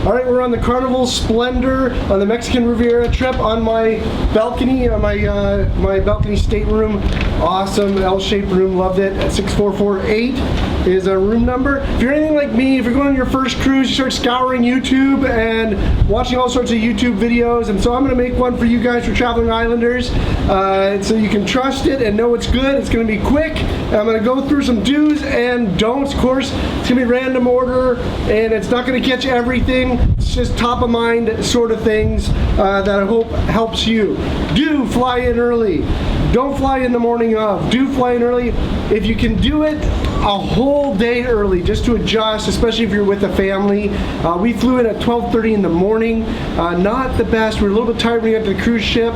All right, we're on the Carnival Splendor on the Mexican Riviera trip on my balcony, my balcony stateroom. Awesome L-shaped room, loved it. At 6448 is a room number. If you're anything like me, if you're going on your first cruise, you start scouring YouTube and watching all sorts of YouTube videos, and so I'm going to make one for you guys for traveling islanders, so you can trust it and know it's good. It's going to be quick. I'm going to go through some do's and don'ts. Of course, it's going to be random order, and it's not going to catch everything. It's just top of mind sort of things that I hope helps you. Do fly in early. Don't fly in the morning of. Do fly in early. If you can do it a whole day early, just to adjust, especially if you're with a family. We flew in at 12:30 in the morning. Not the best. We were a little bit tired when we got to the cruise ship,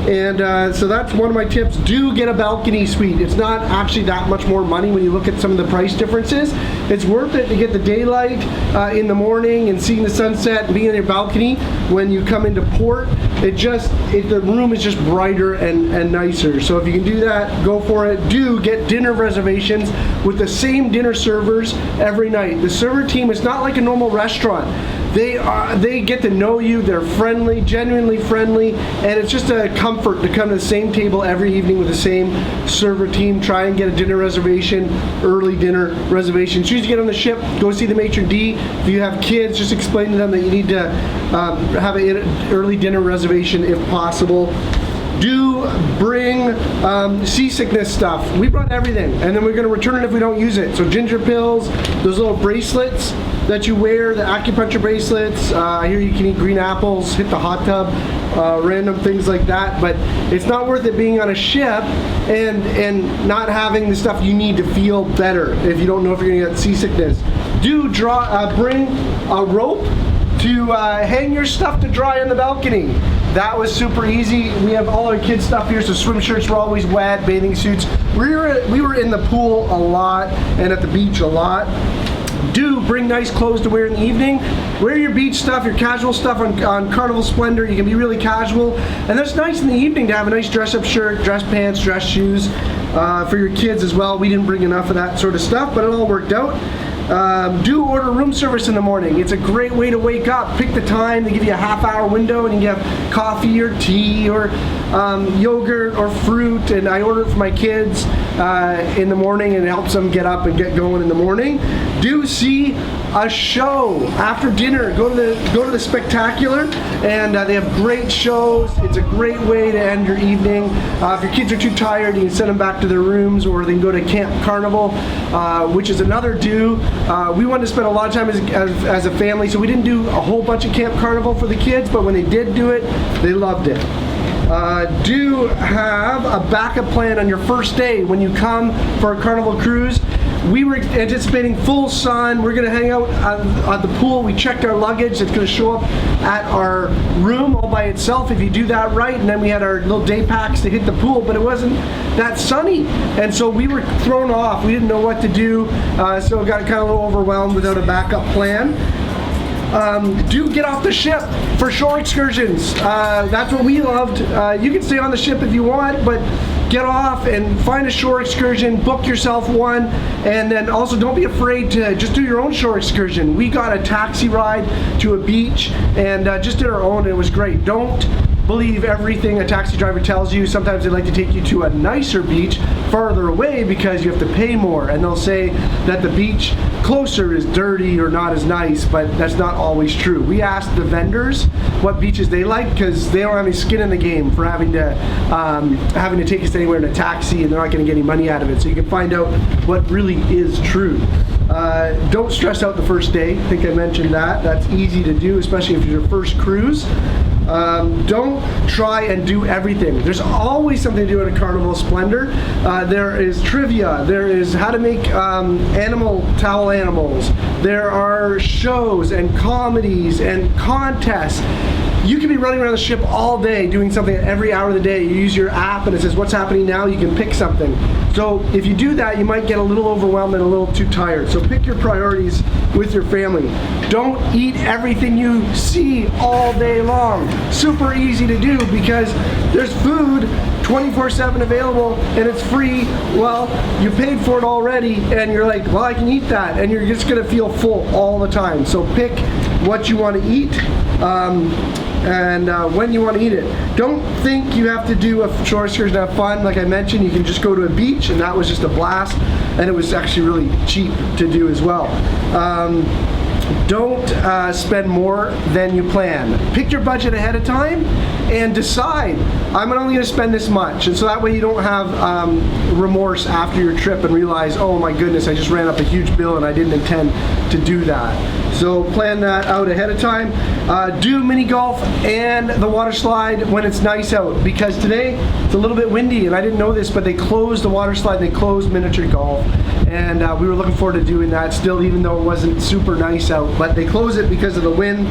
and so that's one of my tips. Do get a balcony suite. It's not actually that much more money when you look at some of the price differences. It's worth it to get the daylight in the morning and seeing the sunset and being on your balcony when you come into port. The room is just brighter and nicer. So if you can do that, go for it. Do get dinner reservations with the same dinner servers every night. The server team is not like a normal restaurant. They get to know you. They're friendly, genuinely friendly, and it's just a comfort to come to the same table every evening with the same server team. Try and get a dinner reservation, early dinner reservation. As soon as you get on the ship, go see the maitre d'. If you have kids, just explain to them that you need to have an early dinner reservation if possible. Do bring seasickness stuff. We brought everything, and then we're going to return it if we don't use it. So ginger pills, those little bracelets that you wear, the acupuncture bracelets. I hear you can eat green apples, hit the hot tub, random things like that. But it's not worth it being on a ship and not having the stuff you need to feel better if you don't know if you're going to get seasickness. Do bring a rope to hang your stuff to dry on the balcony. That was super easy. We have all our kids' stuff here, so swim shirts were always wet, bathing suits. We were in the pool a lot and at the beach a lot. Do bring nice clothes to wear in the evening. Wear your beach stuff, your casual stuff on Carnival Splendor. You can be really casual. And that's nice in the evening to have a nice dress-up shirt, dress pants, dress shoes for your kids as well. We didn't bring enough of that sort of stuff, but it all worked out. Do order room service in the morning. It's a great way to wake up. Pick the time. They give you a half-hour window, and you can have coffee or tea or yogurt or fruit. And I order it for my kids in the morning, and it helps them get up and get going in the morning. Do see a show after dinner. Go to the Spectacular, and they have great shows. It's a great way to end your evening. If your kids are too tired, you can send them back to their rooms, or they can go to Camp Carnival, which is another do. We wanted to spend a lot of time as a family, so we didn't do a whole bunch of Camp Carnival for the kids, but when they did do it, they loved it. Do have a backup plan on your first day when you come for a Carnival cruise. We were anticipating full sun. We're going to hang out at the pool. We checked our luggage. It's going to show up at our room all by itself if you do that right. And then we had our little day packs to hit the pool, but it wasn't that sunny. And so we were thrown off. We didn't know what to do, so got kind of a little overwhelmed without a backup plan. Do get off the ship for shore excursions. That's what we loved. You can stay on the ship if you want, but get off and find a shore excursion, book yourself one, and then also don't be afraid to just do your own shore excursion. We got a taxi ride to a beach and just did our own, and it was great. Don't believe everything a taxi driver tells you. Sometimes they like to take you to a nicer beach farther away because you have to pay more, and they'll say that the beach closer is dirty or not as nice, but that's not always true. We asked the vendors what beaches they like because they don't have any skin in the game for having to take us anywhere in a taxi, and they're not going to get any money out of it. So you can find out what really is true. Don't stress out the first day. I think I mentioned that. That's easy to do, especially if it's your first cruise. Don't try and do everything. There's always something to do at a Carnival Splendor. There is trivia. There is how to make towel animals. There are shows and comedies and contests. You can be running around the ship all day doing something every hour of the day. You use your app and it says what's happening now, you can pick something. So if you do that, you might get a little overwhelmed and a little too tired. So pick your priorities with your family. Don't eat everything you see all day long. Super easy to do because there's food 24/7 available and it's free. Well, you paid for it already and you're like, well, I can eat that, and you're just gonna feel full all the time. So pick what you want to eat and when you want to eat it. Don't think you have to do a shore excursion to have fun. Like I mentioned, you can just go to a beach, and that was just a blast, and it was actually really cheap to do as well. Don't spend more than you plan. Pick your budget ahead of time and decide, I'm only going to spend this much. And so that way you don't have remorse after your trip and realize, oh my goodness, I just ran up a huge bill and I didn't intend to do that. So plan that out ahead of time. Do mini golf and the water slide when it's nice out, because today it's a little bit windy and I didn't know this, but they closed the water slide, they closed miniature golf, and we were looking forward to doing that still, even though it wasn't super nice out, but they closed it because of the wind.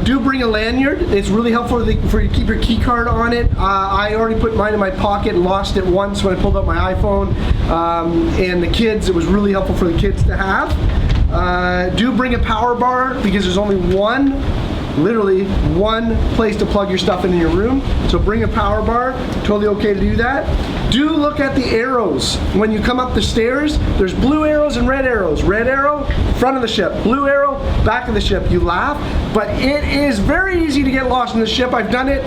Do bring a lanyard. It's really helpful for you to keep your key card on it. I already put mine in my pocket and lost it once when I pulled out my iPhone. And the kids, it was really helpful for the kids to have. Do bring a power bar, because there's only literally one place to plug your stuff into your room. So bring a power bar, totally okay to do that. Do look at the arrows. When you come up the stairs, there's blue arrows and red arrows. Red arrow, front of the ship. Blue arrow, back of the ship. You laugh, but it is very easy to get lost in the ship. I've done it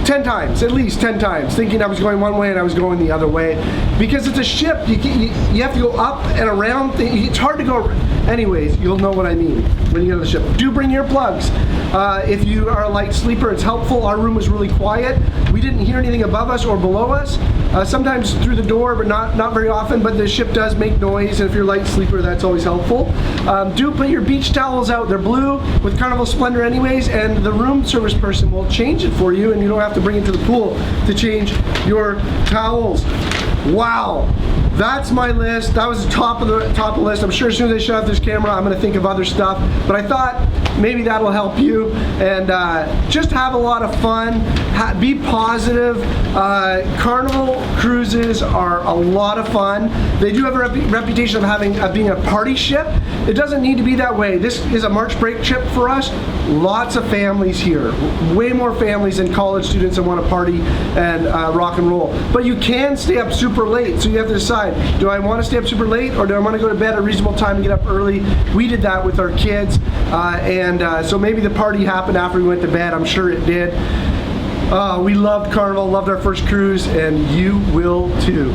10 times, at least 10 times, thinking I was going one way and I was going the other way. Because it's a ship, you have to go up and around. It's hard to go. Anyways, you'll know what I mean when you get on the ship. Do bring earplugs. If you are a light sleeper, it's helpful. Our room was really quiet. We didn't hear anything above us or below us. Sometimes through the door, but not very often, but the ship does make noise, and if you're a light sleeper, that's always helpful. Do put your beach towels out. They're blue with Carnival Splendor anyways, and the room service person will change it for you, and you don't have to bring it to the pool to change your towels. Wow, that's my list. That was the top of the list. I'm sure as soon as I shut off this camera, I'm going to think of other stuff. But I thought maybe that'll help you, and just have a lot of fun. Be positive. Carnival cruises are a lot of fun. They do have a reputation of being a party ship. It doesn't need to be that way. This is a March break trip for us. Lots of families here. Way more families than college students that want to party and rock and roll. But you can stay up super late, so you have to decide, do I want to stay up super late, or do I want to go to bed at a reasonable time and get up early? We did that with our kids, so maybe the party happened after we went to bed. I'm sure it did. We loved Carnival, loved our first cruise, and you will too.